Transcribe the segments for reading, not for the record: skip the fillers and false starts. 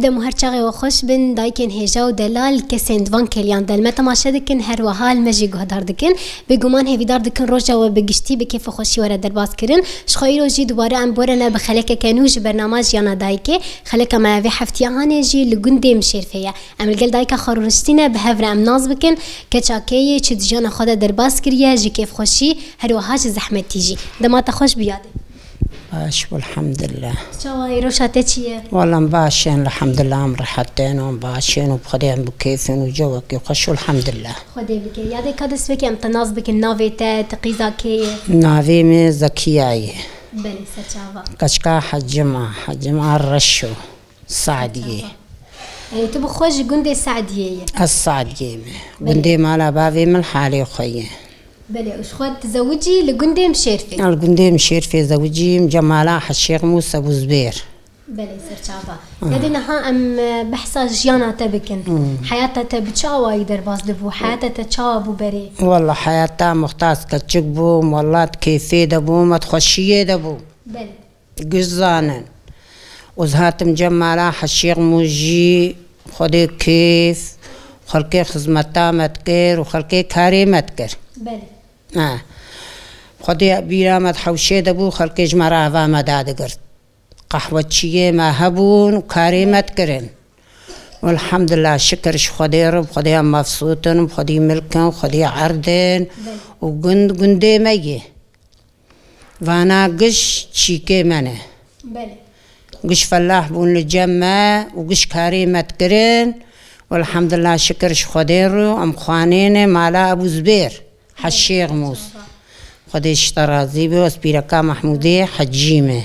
هفده مهر چاقی و خوش بن دایکن هجا و دلال کسند وان کلیان دل متا ماشه دکن هر وحال مجی گهدار دکن بگومان هویدار دکن روژا و بگشتی به کیف خوشی وره درباز کرن شخوی روژی دوباره ام برنه بخلک کنوج برنامج یانا دایکه خلک ما وی هفتی هانه جی لگنده مشرفیه ام گل دایکه خارونشتینه به هفر ام ناز بکن که چاکیه چه دیجان خود درباز کریه جی کیف خوشی هر وحاج زحمت تیجی دمات خوش بیاده. باش والحمد لله. شوای روشته چیه؟ والله باشين الحمد لله مرحتين وباشين وبخدين بكيفين وجوك يخش الحمد لله. خدي بك يا دي كادس بك ام تناز بك النافيتا تقيزا كي. نافي مي زكية. بلي سچاوا. كشكا حجمة الرشو سعدية. يعني تبو خوش جندي سعدية. السعدية جندي مالا بابي من حالي خويه. بلي وش خد تزوجي لجندي مشرفي. الجندي مشرفي زوجي مجمالة الشيخ موسى أبو زبير. بلي سرچاوا. يدي نها ام بحثا جيانا تبكن. حياتها تبتشاوا يدر باز دبو حياتها تشاوا بو بري. والله حياتها مختص كتشبو والله كيفية دبو ما تخشيه دبو. بلي. جزانا. وزهات مجمالة الشيخ موجي خدي كيف خلقي خدمتها متكر وخلقي كاري متكر. بلي. خدي بيرامد حوشي دبو خلقي جمرة هوا مداد قرد قهوة شيء ما هبون وكاري متكرن والحمد لله شكر خدي رب خدي مبسوطن وخدي ملكن وخدي عردن وجندي مية وانا قش شيكي منه بلي. قش فلاح بون الجمع وقش كاري متكرن والحمد لله شكر خدي رب ام خوانين مالا ابو زبير حشيغ موس خدي اشترى زيبي وسبيركا محمودي حجيمه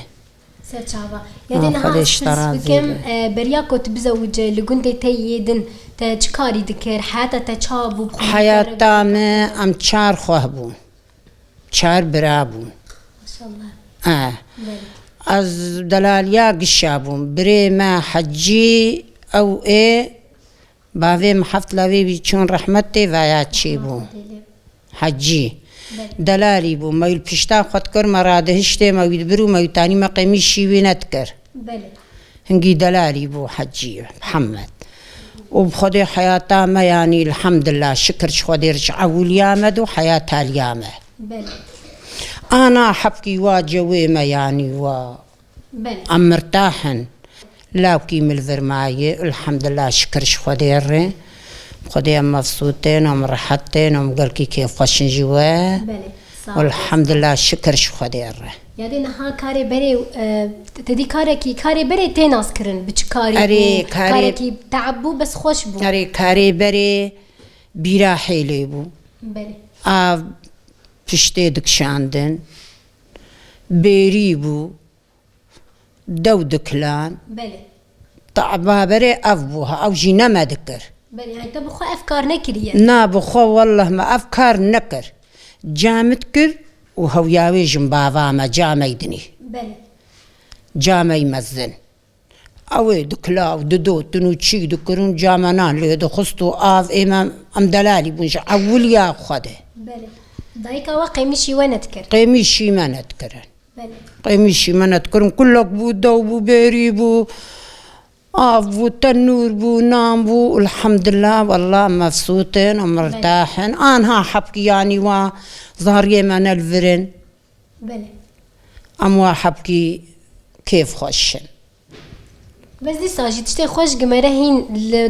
سرچاوا يعني نها بكم برياكو تبزوج لجندي تيدن تشكاري دكر حياتا تشابو بخون حياتا ام چار خواه بون چار برا بون ما شاء الله از دلاليا قشابون بري ما حجي او ايه باوي محفت لاوي بيچون رحمتي ويا چيبون حجي دلالي بو ما يلبشتا خد كر مراد هشتي ما يدبرو ما يتاني ما قيمي شيوي نتكر بلي هنجي دلالي بو حجي محمد وبخدي حياتا ما يعني الحمد لله شكر خدي رجع واليامد وحياتها اليامه بلي انا حبكي واجوي ما يعني بلي ام مرتاحن لاوكي من الفرماية الحمد لله شكر خدي الري خدي مبسوطين ومرحتين ومقلكي كيف خشن جوا والحمد لله شكر خدي الري يعني نها كاري بري تدي كاري بري تيناس كرن بچكاري اري كاري تعبو بس خوش بو اري كاري بري بيرا حيلي بو بلي پشتي دكشاندن بيري بو دو دكلان بلي طعبا بري افبوها او جينا ما ذكر بلي يعني تبخو افكار نكريه نا بخو والله ما افكار نكر جامد كر وهو ياوي جنبابا ما جامي دني بلي جامي مزن اوي دكلا وددو تنو تشي دكرون جامنان لي دخستو اف امام ام دلالي بنش اول يا خده بلي دايكا وقيمشي وانا تكر قيمشي ما نتكرن بلي قيمشي ما نتكرن كلك بو دو بو بيري بو بو تنور بو نام بو الحمد لله والله مبسوطين ومرتاحين أنا حبكي يعني ظهري من الفرن بلي أم حبكي كيف خوشن بس دي ساجي تشتي خوش مرهين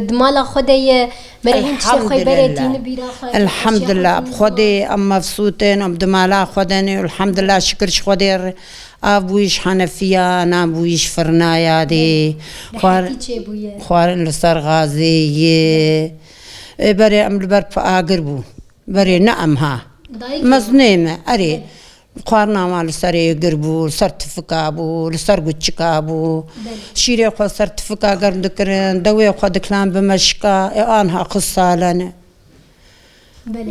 دمالا خدي مرهين تشتي خوي بريتين بيرا خوي الحمد لله بخدي أم مبسوطين أم دمالا خدني والحمد لله شكر خدي ابويش حنفيا انا ابويش فرنايا دي خوار لسر غازي بري ام البر فاقربو بري نعم ها مزنيمه اري خوارنا مال سري قربو سرتفكابو لسر قچكابو شيري خو سرتفكا قردكرن دوي خو دكلان بمشكا انها قصالنا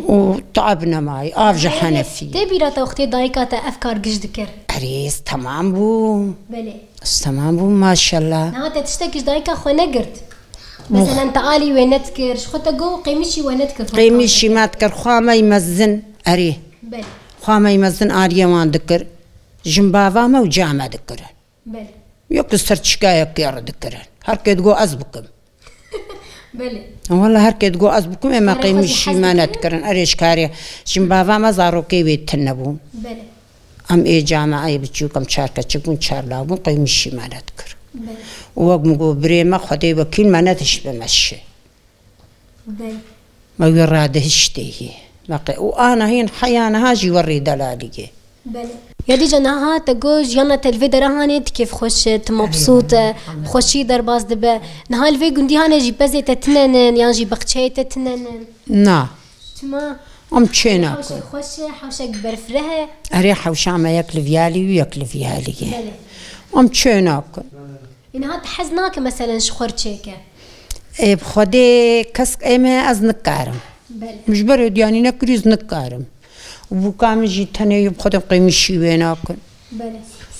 وتعبنا معي افجع حنفي تبيرا توختي دايكاتا افكار قش ذكر عريس تمام بو بلي تمام بو ما شاء الله ناتا تشتكيش دايكا خو نقرت مثلا تعالي وين نتكر شخوتا جو قيمشي وين نتكر قيمشي ما تكر خامة يمزن اري بلي خامة يمزن اريا وان ذكر جنبابا ما وجامع ذكر بلي يكسر تشكايك يا ردكرن هركي تقو أزبكم بله والله هركي تقو أزبكم إما قيمش ما نتكرن أريش كاري شنبابا ما زارو كي بيتنبون بله أم إيه جامعة أي بتشوكم شاركة تشوكون شارلاون قيمش ما نتكر بله وقمقو بريما خدي وكيل ما نتشبه مشي بله ما يراده هشتيه وأنا هين حيانا هاجي وري دلالي بله يدي جناها تقول جانا تلفي درهانت كيف خشت مبسوطة خوشي درباز دبا نهال في قندي هانا جي بزي تتننن يعني جي بقشي تتننن نا تما أم تشينا حوشك خوشة حوشك برفرها أريح وشامة يكل فيالي ويكل فيالي بله أم تشيناك إن هاد حزناك مثلا شخور تشيكا إيه بخدي كسك إيمه أز نكارم بله مش برد يعني نكريز نكارم وبكام جي تاني يبخدم قيمشي ويناكن بله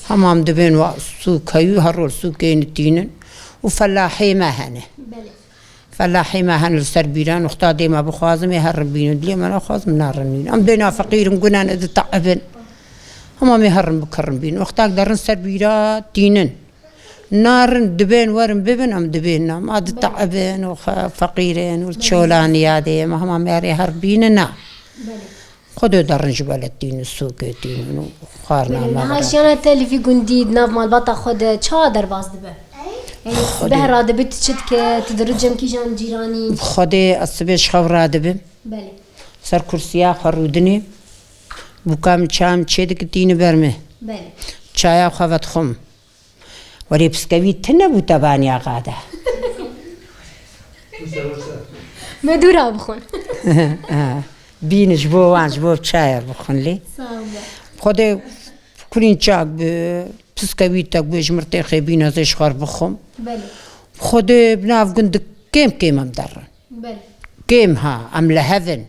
همام دبين وسوق هيو هرول سوقين تينن وفلاحي ما هنه بله فلاحي ما هن السربيران وختا ديما بخوازم يهربين دلي ما خازم نارنين ام دينا فقير قلنا ند تعبن هما يهرم بكرم بين وقتا درن سربيرات تينن نار دبين ورم ببن ام دبينا ما تعبن وفقيرين والشولاني هذه ما هما ماري هربيننا بله خدوا درن جبل الدين السوق الدين وخارنا بله ما نها جانا تلفي قندي ناف مال بطا خد چا درباز دبا يعني بهرا دبت تشتك تدرجم كي جان جيراني خدي السبيش خورا دبم بله سر كرسيا خرودني بكام شام تشيدك الدين برمه بله چایا خوات خم وری بسکویت تنبو تبانی قاده مدورا بخون بینش بو وانج بو چایر بخون لی خود کنین چاک به بسکویت تک به جمرت خیبین ازش خار بخم بله خود بناف گند کم ام درن بله كيم ها أم لهذن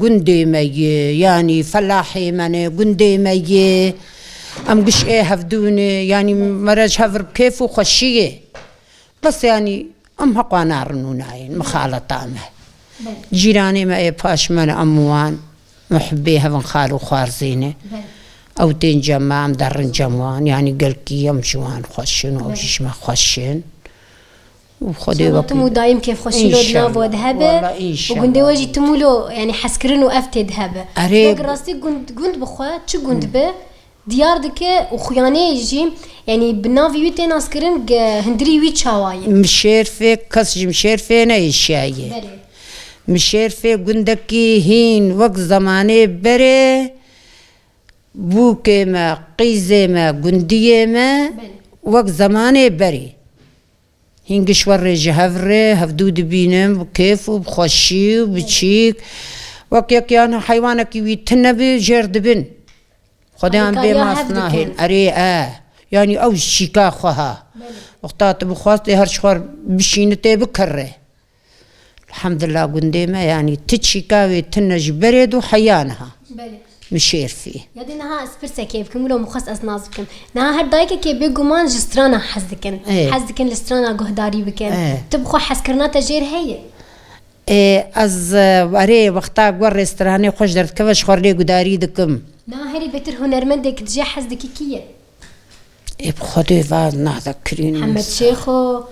قندي مي يعني فلاحي مني قندي مي أم قش إيه هفدوني يعني مرج هفر بكيف وخشية بس يعني أم هقوانا رنوناين مخالطة أمه بله جيراني ما إيه باش من أموان محبيها من خالو خوارزيني بله أو تين جماعة مدرن جموان يعني قلكي يم شوان خوشين أو شيش ما خوشين وخدي وقت تمو دايم كيف خوشيلو دناف ودهبه وقندي واجي تمولو يعني حسكرن وأفتي دهبه أريب راسي قند بخوا تشو قند به ديار دكه وخيانه يجي يعني بنافي يوتي ناسكرن هندري وي تشاواي مشير في كسج مشير في نيشاية بله مشير في قندكي هين وقت زماني بري بوكي ما قيزي ما قندية ما بله وقت زماني بري هين قشور جهفري هفدود بينم وكيف وبخشي وبتشيك وقت يكيان حيوانك يتنبي جرد بن خدام بما صناهن أري يعني أو شيكا خوها وقتات بخواستي هر شخور بشينتي بكره الحمد لله قنديمة يعني تتشيكا ويتنج بريد وحيانها بله مشير فيه يدي نها اسبرسا كيف كملو مخصص نازكم نها هر دايكه كي بيغمان جسترانا حزدكن حزدكن لسترانا قهداري بكن تبخو حسكرنا تجير هي از اري وقتا قور رستوراني خوش درت كفش خورلي قداري دكم نا هري بتر هنرمندك تجي حزدكي كيه بخدي فاز نذكرين محمد شيخو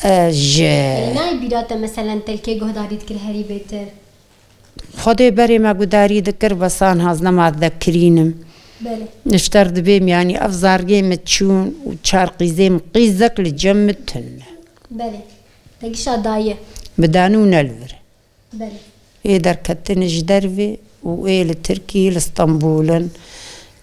ناي بيراتا مثلا تلكي قهداري تكر هري بتر خدي بري ما قداري ذكر بسان هازنا ما ذكرينم بله نفترض بيم يعني أفزار جيم تشون وشارقي زيم قيزك لجمتن بله تقشا دايه بدانون الفر بله إيدر كتنج دربي وإيل تركي لاسطنبول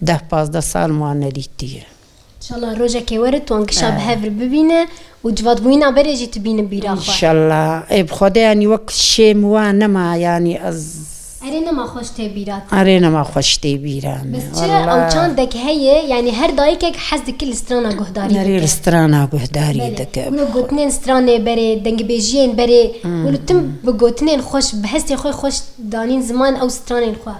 ده باز ده سال معنا ديتيه ان شاء الله روجا كي ورد وانقشا بهفر ببينه وجواد بوينا بريجي تبين بيراخوا إن شاء الله إيه بخدي يعني وقت شيء موانا ما يعني أز أرينا ما خوش تبيرات أرينا ما خوش تبيران بس أو كاندك هي يعني هر دايكك حزد كل سترانا قهداري نري السترانا قهداري دك ولو قوتنين سترانة بري دنج بيجين بري ولو تم بقوتنين خوش بحسي خوي خوش دانين زمان أو سترانين خوا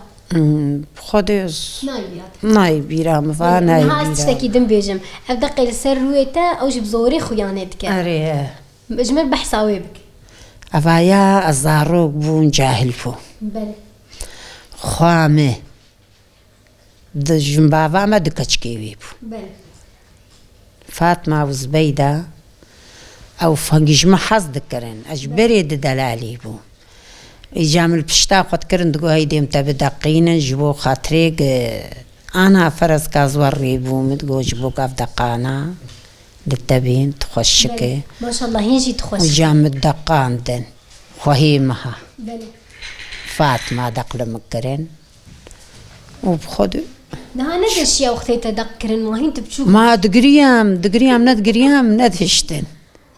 خدي ناي ناي بيرام فانا بيرام ها استشتكي دم بيجم أبدأ السر رويته أو جب زوري خيانتك أري مجمل بحساوي بك أفايا الزاروق بون جاهل فو بله خوامه د جنبابا ما دکچکی وی بله فاطمة وزبيدة أو فنجش ما حظ ذكرن أجبري دلالي بو إجام البشتا قد كرن دقو هيدي متبدقين جبو خاطريق أنا فرز كازوار ريبو متقو جبو كاف دقانا للتبين تخشكي ما شاء الله هيجي تخش وجام الدقان دن وهيمها بله فاطمة دقل مكرن وبخدو ده ندش يا أختي تذكرن ما هين تبشوف ما دقريام ندقريام ندهشتن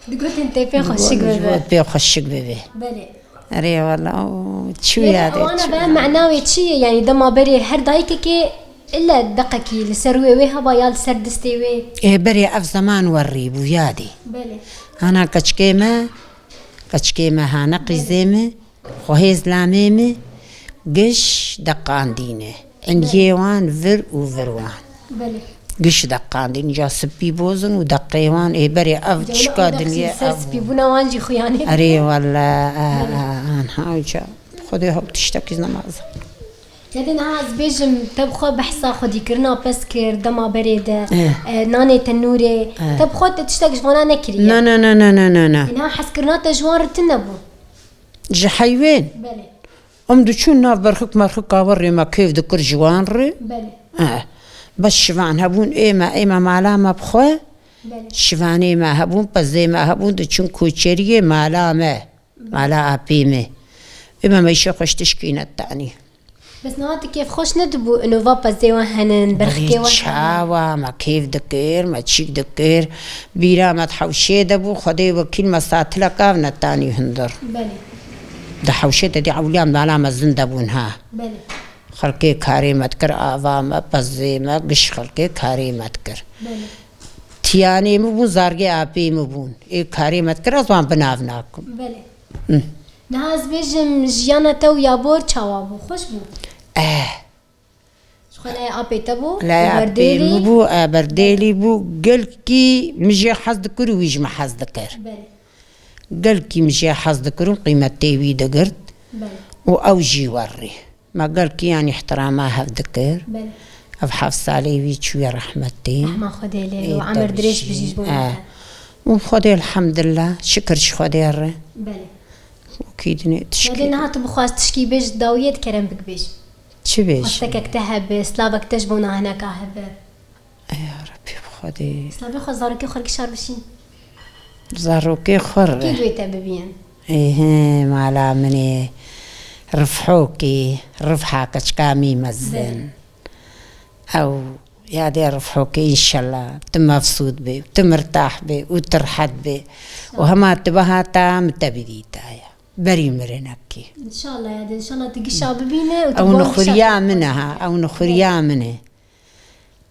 دقوت انت في خشك ببه بي خشك ببه بله أري والله شو يعني يا وانا بقى معناوي شيء يعني دما بري هر دايكي إلا دقكي لسروي ويها بايا لسر دستيوي إيه بري أف زمان وريبو يادي بله أنا كشكيمة هانا قزيمة خوهيز لاميمة قش دقان دينه انجيوان فر وفروان بله قش دقان دين جا سبي بوزن ودقيوان إيه بري أف تشكا دنيا سرس بيبونا وانجي خوياني أري والله أنا هاوجا خدي هاو تشتكي نمازة لكن هاز بيجم تبخو بحصا خدي كرنا بس كر دما بريد ناني تنوري تبخو تشتاق جوانا نكري نا إنها حس كرنا تجوار تنبو جحيوين بله دو شو ناف برخك وري ما كيف دكر جوان ري بله بس شفان هبون إيما مالا ما بخوه بله شفاني ما هبون بس زي ما هبون دو چون كوچريه مالا أبيمه إما ما يشوخش تشكينة التاني بس نهاتي كيف خوش ندبو إنه فابا زي وهنن برخكي وهنن شاوا ما كيف دكير ما تشيك دكير بيرا ما تحوشي دبو خدي وكيل ما ساتلك نتاني هندر بله ده حوشي دي عوليام مالا مزن دبونها بله خلقي كاري متكر آوا ما بزي ما قش خلقي كاري متكر بله تياني مبون زارگي آبي مبون اي كاري متكر ازوان بناوناكم بله نهاز بيجم جيانا تو يابور چاوابو خوش بو شخونا آبي تبو لا آبي مبو برديلي بو قلكي مجي حظ دكر ويج ما حظ دكر بله قلكي مجي حظ دكر قيمة تيوي دقرت بله وأوجي وري ما قلكي يعني احترامها هفدكر بله أبحف صاليوي شوية رحمتي رحمة خدي لي وعمر دريش بجيج بو وخدي الحمد لله شكر شخدي الري بله وكيدني تشكي لكن هاتو بخواست تشكي بيج داويت كرم بك بيج شو بيش خواستك تهب سلافك تجبونا هناك هب يا ربي بخدي سلافي خواست زاركي خوركي شار بشين زاروكي خر كي دويتا ببين ايه مالا مني رفحوكي رفحك كامي مزن او يا دي رفحوكي ان شاء الله تم مبسوط بي وتمرتاح بي وترحد بي وهما تبها تام تبديتا يا بري مرنكي ان شاء الله يا دي ان شاء الله تلقي شعب بينا او نخريا منها او نخريا منه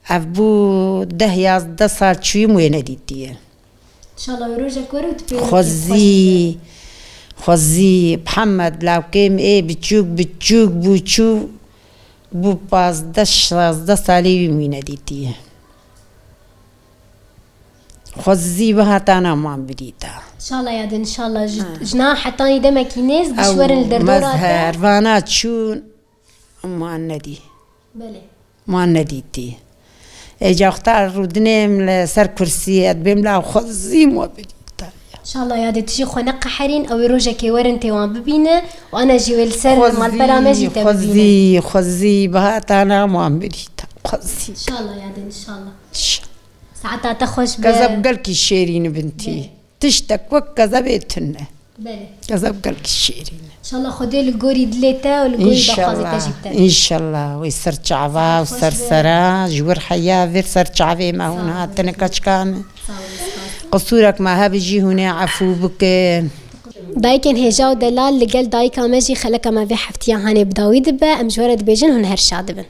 ابو ده صار شوي وين ديتي ان شاء الله يروجك ورو خزي محمد لو كيم ايه بتشوك بو باز ده سالي وين ديتي خزي بها تانا ما بديتا ان شاء الله يا دي ان شاء الله جناح حتى دمك ينز بشور الدردورات مزهر فانات شون ما ندي بله ما نديتي اجا اختار رودنيم لسر كرسي ادبيم لا خزي ما بديتا ان شاء الله يا دي تجي خنق حرين او يروجك ورنتي وان ببينه وانا جي السر مال برامجي تبينه خزي بها تانا ما بديتا خزي ان شاء الله يا دي ان شاء الله ساعتها تخش كذب قلكي الشيرين بنتي تشتك وكذبتنا بله كذب قلكي الشيرين ان شاء الله خدي الجوري دليتا والجوري دخازي تجيبتا ان شاء الله ويسر شعبا وسر سرا جور حيا فير سر شعبي ما هنا تنكش كام قصورك ما هبجي هنا عفو بك دايكن هجاو دلال لقل دايكا ماجي خلك ما في حفتيا هاني بداوي دبا ام جورد بيجن هن هرشاد بن